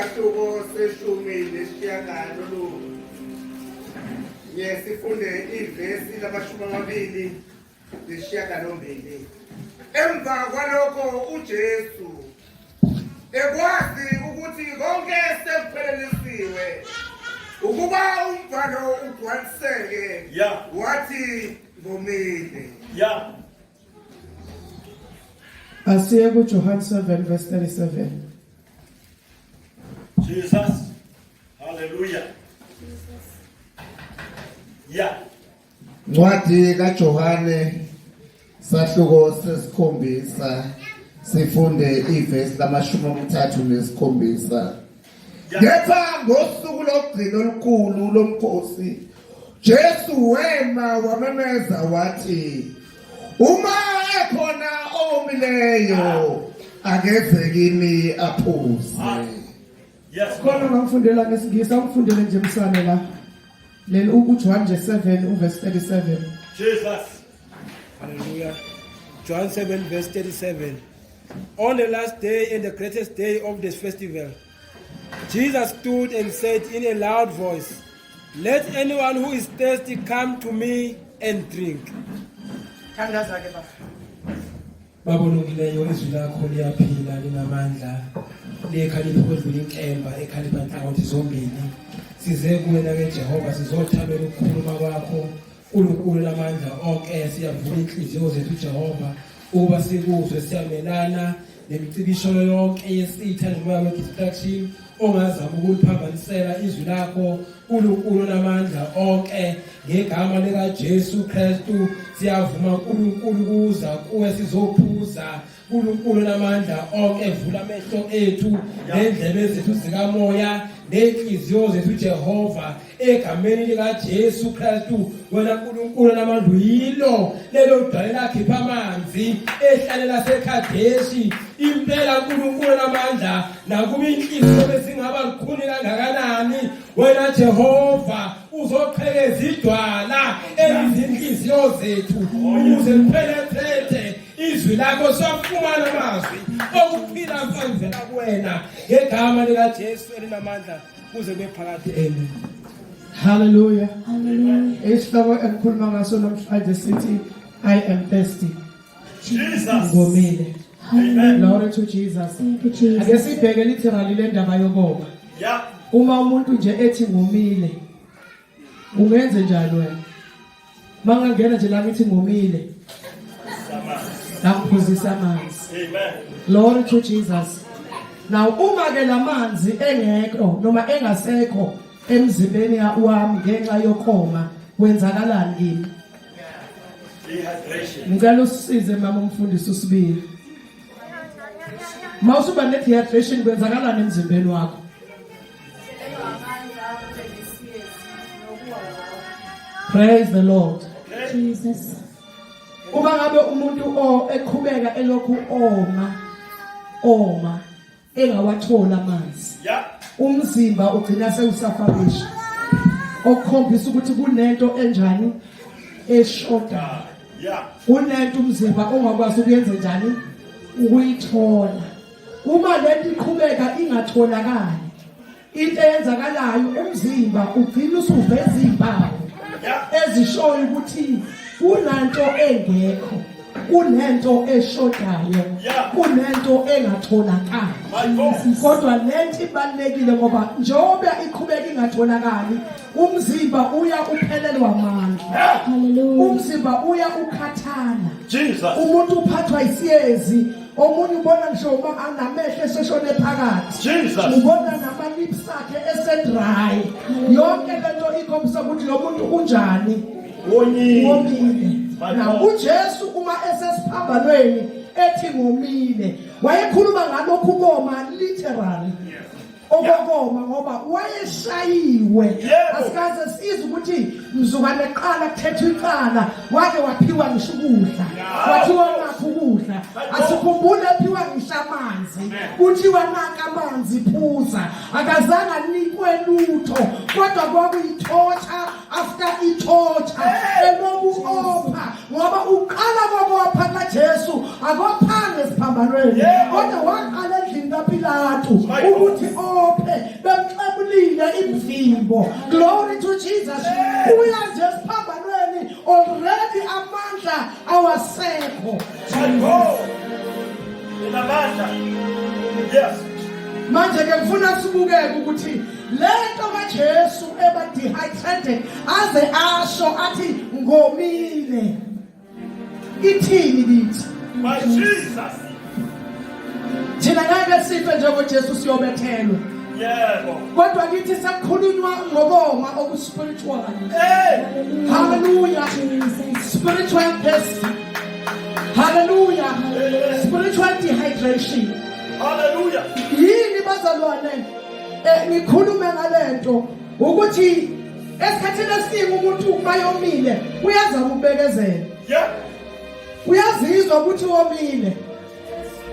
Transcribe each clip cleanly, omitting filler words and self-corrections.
Isahluko seshumi nesishiyagalolunye. Sifunde ivesi lamashumi 2 emva kwalokho uJesu ekwazi ukuthi konke sekuphelelisiwe ukuba umfalo ugcwaliseke wathi ngomile. Asiye kuJohn 7 verse 37. Jesus. Hallelujah. Ncwadi kaJohane sahluko sesikhombisa sifunde ivesi lama-37. Kepha ngosuku lokugcina olukhulu lomkhosi Jesu wema wamemeza wathi, uma ekhona owomileyo akeze kimi aphuze. Khona ngangifundela ngesingisi angifundele nje msane la. Leli uJohn 7 verse 37. Jesus. Hallelujah. John 7 verse 37. On the last day and the greatest day of this festival, Jesus stood and said in a loud voice, "Let anyone who is thirsty come to me and drink." Babonongileyo izwi lakho liyaphila linamandla likhalipha ukudlula inkemba ekhalipha inhlangothi zombili. Size kuwena ke Jehova sizothabela ukukhuluma kwakho uNkulunkulu lamandla onke. Siyavula inhliziyo zethu Jehova uba sikuzwe siyamelana nemicibisho yonke yesitha noma we-distraction ongazama ukuliphambanisela izwi lakho uNkulunkulu lamandla onke. Ngegama lika Jesu Kristu siyavuma uNkulunkulu kuza kuwe sizophuza uNkulunkulu lamandla onke. Vula amehlo ethu nendlebe zethu zikamoya nenhliziyo zethu Jehova egameni lika Jesu Kristu. Wena uNkulunkulu lamandla uyilo lelo dwala lakhipha amanzi ehlalela seKhadeshi. Impela uNkulunkulu lamandla nakuba inhliziyo besingaba lukhuni kangakanani wena Jehova uzoqhekeza idwala ezinhliziyo zethu ukuze lipenetrate izwi lakho. Siyafumana amazwi okuphila mfana kuwena ngegama lika Jesu elinamandla kuze kube phakathi. Amen. Hallelujah. Isihloko engikhuluma ngaso namhlanje sithi I am thirsty. Jesus. Ngomile. Amen. Glory to Jesus. Ake sibheke literally le ndaba yokoma. Uma umuntu nje ethi ngomile ungenze njalo wena? Mangangena nje la ngithi ngomile ngaphuzisa amanzi. Amen. Glory to Jesus. Now uma ke lamanzi engekho noma engasekho emzimbeni wami ngenxa yokoma kwenzakalani kimi? Dehydration. Ngicela usize mama umfundisi usibili. Mawusuba ne-dehydration kwenzakalani emzimbeni wakho? Praise the Lord. Jesus. Uma ngabe umuntu eqhubeka elokhu oma engawathola amanzi, umzimba ugcina sewusafakisha, okukhombisa ukuthi kunento enjani eshoda. Kunento umzimba ongakwazi ukuyenza njani ukuyithola. Uma lento iqhubeka ingatholakali, into eyenzakalayo umzimba ugcina usuveza izimpawu ezishoyo ukuthi kunanto engekho, kunento eshodayo, kunento engatholakali. Kodwa lento ibalekile ngoba njengoba iqhubeka ingatholakali umzimba uya uphelelwa amandla. Umzimba uya ukhathana. Umuntu uphathwa isiyezi, omunye ubona ngisho uma anamehlo eseshone phakathi, ubona namalips akhe esedry. Yonke lento ikhombisa ukuthi lo muntu unjani, ngomile. Na uJesu uma esesiphambanweni ethi ngomile wayekhuluma ngalokhu koma literally. Okokoma ngoba wayeshayiwe. Asikaze sizwe ukuthi mzukwane eqala kuthethwa icala wake waphiwa ngisho ukudla. Wathiwa nakho ukudla. Asikhumbule ephiwa ngisho amanzi. Kuthiwa naka amanzi phuza. Akazange anikwe lutho kodwa kwakuyithotha after ithotha. Elobu opha ngoba uqala kokopha kaJesu akophange esiphambanweni. Kodwa waqala endlini kaPilato ukuthi ophe izimbo. Glory to Jesus. Uya nje siphambanweni already amandla awasekho. My God. In Amanda. Yes. Manje ke ngifuna sibukeke ukuthi lento kaJesu eba dehydrated aze asho athi ngomile. Ithini lithi? My Jesus. Thina ngeke sife njengoJesu siyobethelwa. Yebo. Kodwa kithi sekukhulunywa ngokoma okuspiritual. Hey. Hallelujah. Spiritual test. Hallelujah. Spiritual dehydration. Hallelujah. Yini bazalwane ngikhulume ngalento ukuthi esikhathini esiningi umuntu mayomile uyaza ukubekezela. Yeah. Uyazizwa ukuthi womile.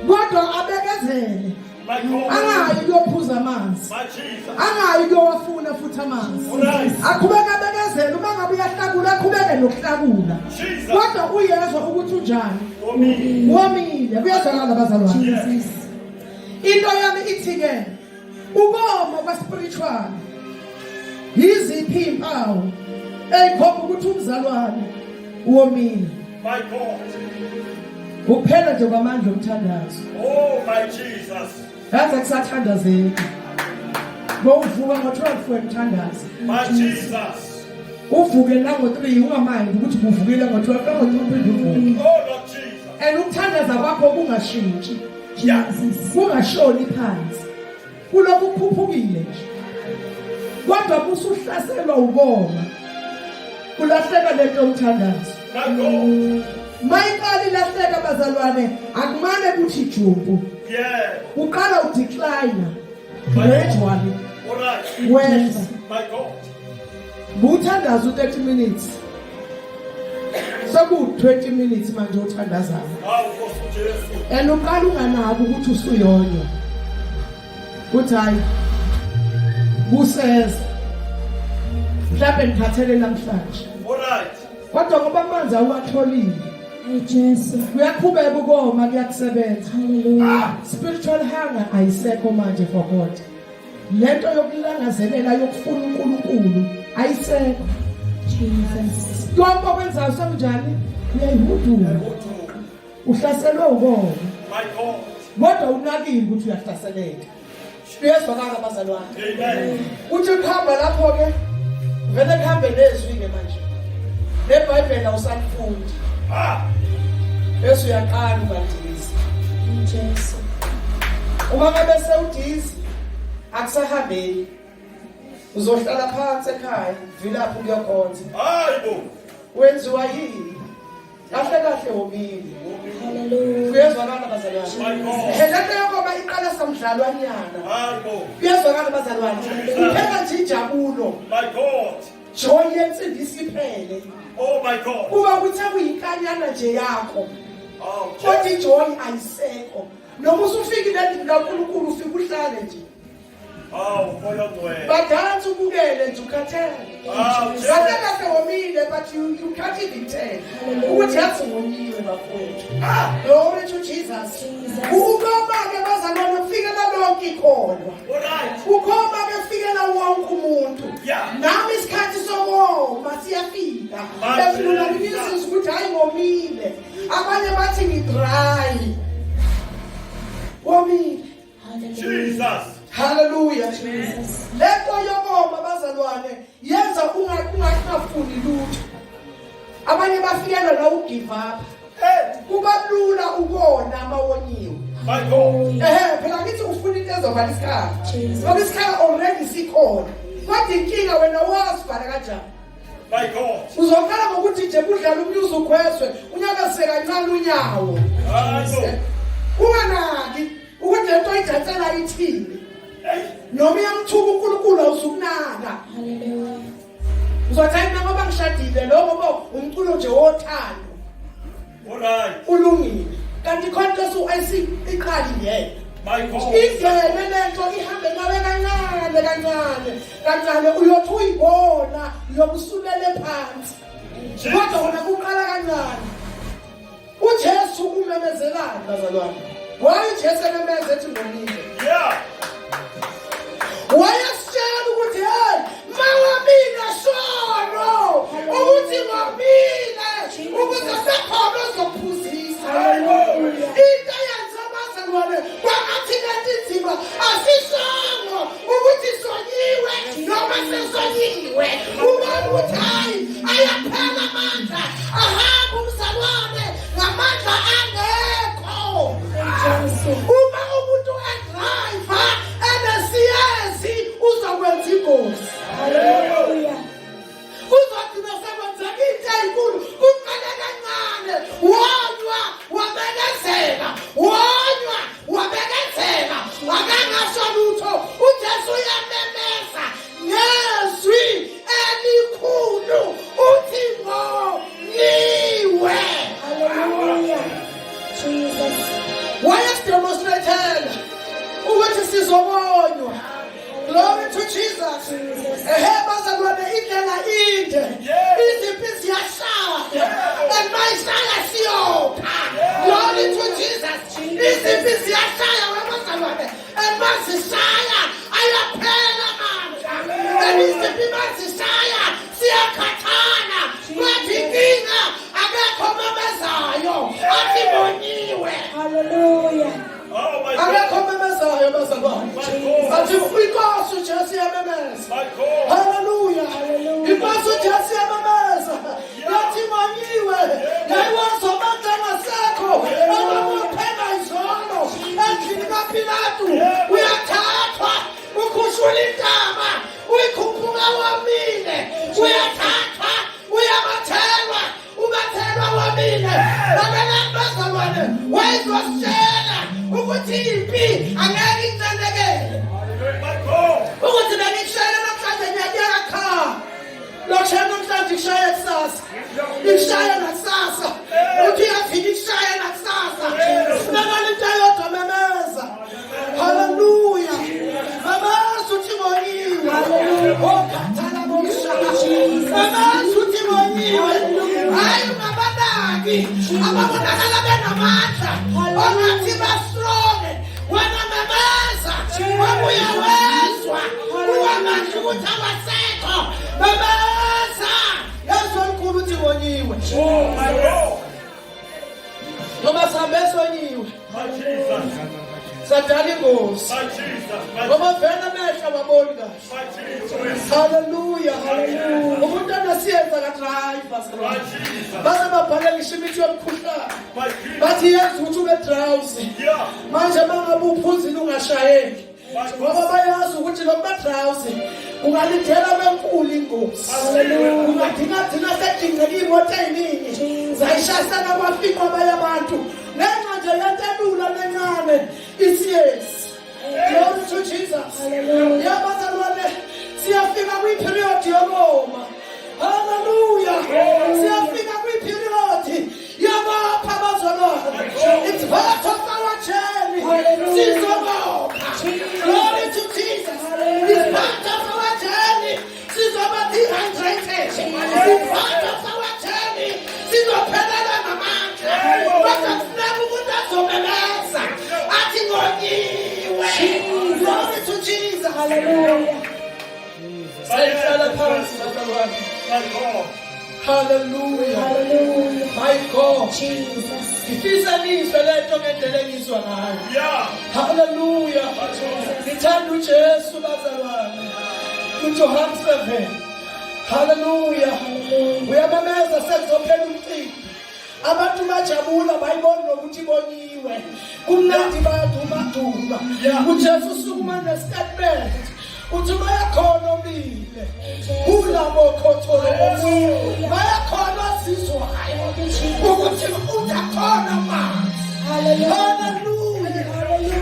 Kodwa abekezele. My God. Angayi kuyophuza amanzi. My Jesus. Angayi kuyowafuna futhi amanzi. Alright. Akhubeka abekezele uma ngabe uyahlakula akhubeke nokuhlakula. Jesus. Kodwa uyezwa ukuthi unjani. Womile. Womile kuyazwakala bazalwane. Yes. Into yami ithi ke ukoma kwaspiritual yiziphi impawu eyikhomba ukuthi umzalwane womile. My God. Kuphela nje kwamandla omthandazo. Oh, my Jesus. Yazi kusathandazeki. Bowuvuka ngo-12 wemthandazo. My Jesus. Uvuke nango-3 ungamandi ukuthi uvukile ngo-12 nango-3 uphinde uvuke. Oh, Lord Jesus. And ukuthandaza kwakho kungashintshi. Yeah. Kungashoni phansi. Kulokhu kuphuphukile nje. Kodwa busuhlaselwa ukoma. Kulahleka lento omthandazo. My God. Mayikali lahleka bazalwane akumane kuthi jumpu. Yeah. Uqala udecline. Gradually. All right. Wehla. My God. Buthandaza u30 minutes. Soku 20 minutes manje uthandazayo. Ah, Nkosi Jesu. And uqala unganaki ukuthi usuyonyo. Uthi hayi. Kuseza. Mhlawumbe ngiphathele namhlanje. All right. Kodwa ngoba amanzi awatholile. Jesu. Kuyaqhubeka ukoma kuyakusebenza. Hallelujah. Spiritual hunger ayisekho manje for God. Lento yokulangazelela yokufuna uNkulunkulu ayisekho. Jesus. Konke okwenzayo senjani? Uyayihudula. Uhlaselwe ukoma. My God. Kodwa unakile ukuthi uyahlaseleka. Uyezwakala abazalwane. Amen. Uthi ukhamba lapho ke vele kuhambe nezwi ke manje. NeBhayibheli awusafundi. Ah. Bese uyaqala ukadiza. Jesu. Uma ngabe sewudiza akusahambeli. Uzohlala phansi ekhaya, vilapho kuyokhonza. Hayibo. Wenziwa yini? Kahle kahle womile. Hallelujah. Kuyezwakala bazalwane. My God. Lento yokuba iqala samdlalwanyana. Hayibo. Kuyezwakala bazalwane. Kuphela nje injabulo. My God. Joy yensimbi isiphele. Oh, my God. Kuba kuthe kuyinkanyana nje yakho. Oh, Kodwa Jesus. ijoy ayisekho. Noma usufikile endlini kaNkulunkulu ufika uhlale nje. Oh, moya ngcwele. Badansi ubukele nje ukhathele. Oh, Jesus. Kahle kahle womile but you can't even tell. Ukuthi yathi ngomile bafowethu. Glory to Jesus. Ukoma ke bazalwane kufikela lonke ikholwa. All right. Ukoma ke kufikela wonke umuntu. Yeah. Nami isikhathi sokoma siyafika. Befuna ngizizwe ukuthi hayi ngomile. Abanye bathi ngidry. Womile. Jesus. Hallelujah. Lento yokoma bazalwane yenza ungafuni lutho. Abanye bafikela la ugive up. Kuba lula ukona amawonyiwe. My God. Phela ngithi ufuna into ezovala isikhathi. Ngoba isikhathi already sikhona. Kodwa inkinga wena wazivala kanjani? My God. Uzokhala ngokuthi nje kudlala umyuzi ukhweswe unyakazise kancane unyawo. Hayibo. Unganaki ukuthi lento idatsela ithini. Noma uyamthuka uNkulunkulu awusukunaka. Hallelujah. Uzothi mina ngoba ngishadile lo ngoba umculo nje wothando. All right. Ulungile. Kanti khonto su ayisiqali yena. My God. Indlela lento ihambe nawe kancane kancane uyothi uyibona uyobusulele phansi. Kodwa wena kuqala kancane. uJesu umemezelana bazalwane. Why uJesu ememeza ethi ngomile? Yeah. Wayasitshela ukuthi hey to Jesus. Bazalwane indlela inde. Izimpi ziyashaya. And mayishaya siyopha. Glory to Jesus. Izimpi ziyashaya bazalwane. And masishaya ayaphela amandla. And izimpi masishaya siyakhathana. Kwathi inkinga akekho omemezayo. Athi bonyiwe. Hallelujah. Oh my God. Akekho omemezayo bazalwane. Athi inkosi uJesu iyamemeza. My God. Hallelujah. Inkosi uJesu iyamemeza. Yathi bonyiwe. Yayiwazomandla ngasekho. Abamuphela izono. Endlini kaPilato. Uyathathwa. Ukhushula intaba. Uyikhuphuka wamile. Uyathathwa. Uyabathelwa. Ubathelwa wamile. Babelani bazalwane. Wayezositshela ukuthi impi angeke intendekele. My God. Ukuthi bengikushayela namhlanje ngiyakuyeka kha. Lokushaya namhlanje kushaya kusasa. Ikushaya nakusasa. Uthi uyafika ikushaya nakusasa. Sinakala into eyodwa memeza. Hallelujah. Mamazi uthi bonyiwe. Okhathala bokushaya. Mamazi uthi bonyiwe. Hayi ungabanaki. Ababonakala benamandla. Ongathi ba-strong. Wena memeza. Wabuya wezwa. Uwamandla ukuthi abasekho. Memeza. Yazwa olukhulu uthi bonyiwe. Oh my God. Noma sihambe sonyiwe. My Jesus. Sadala ingozi. My Jesus. My Ngoba vele amehlo ababoni kahle. Jesus. Hallelujah. Umuntu anasiyenza ka-driver. My Jesus. Base babhale ngisho imithi yomkhuhlane. My Jesus. Bathi yenza ukuthi ube drowsy. Yeah. Manje mangabe uphuzile ungashayeki. Ngoba bayazi ukuthi noma drowsy ungalidela benkulu ingozi. Ungadinga sedingeka imoto eyiningi. Zayishayisana kwafika abanye abantu. Ngenxa nje yento elula nencane isiyesi. Glory to Jesus. Yabazalwane siyafika kwi-period yokoma. Hallelujah. Siyafika kwi-period yabapha abazalwane. It's part of our journey. Sizobopha. Glory to Jesus. It's part of our journey. Sizoba dehydrated. It's part of our journey. Sizophelelwa namandla. Bazafuneka ukuthi azomemeza. Athi ngonyiwe. Glory to Jesus. Hallelujah. Sayihlala phansi bazalwane. My God. Hallelujah. Hallelujah. My God. Jesus. Ngifisa nizwe lento ngendlela engizwa ngayo. Yeah. Hallelujah. Ngithanda uJesu bazalwane. UJohn 7. Hallelujah. Uyamemeza sekuzophela umcimbi. Abantu bajabula bayibona nokuthi bonyiwe. Kumnandi bayaduma. uJesu sukuma nestatement. Uthi bayakhona omile. Kulabo khotholo. Bayakhona sizwayo. Ukuthi utakhona manje. Hallelujah.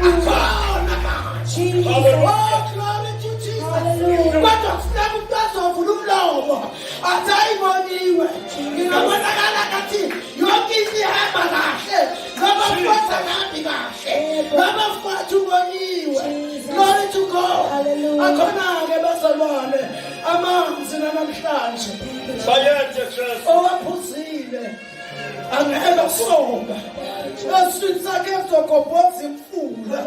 Akhona manje. Oh, glory to Jesus. Kodwa sinabo umuntu azovula umlomo. Athi ayiboniwe. Ngingabonakala ngathi yonke into ihamba kahle. Ngoba mfowethu kahle. Ngoba mfowethu uboniwe. Glory to God. Akhona-ke bazalwane amanzi namhlanje. Bayethe Jesus. Owaphuzile angeke soba. Eswini sakhe ezogobhoza imfula.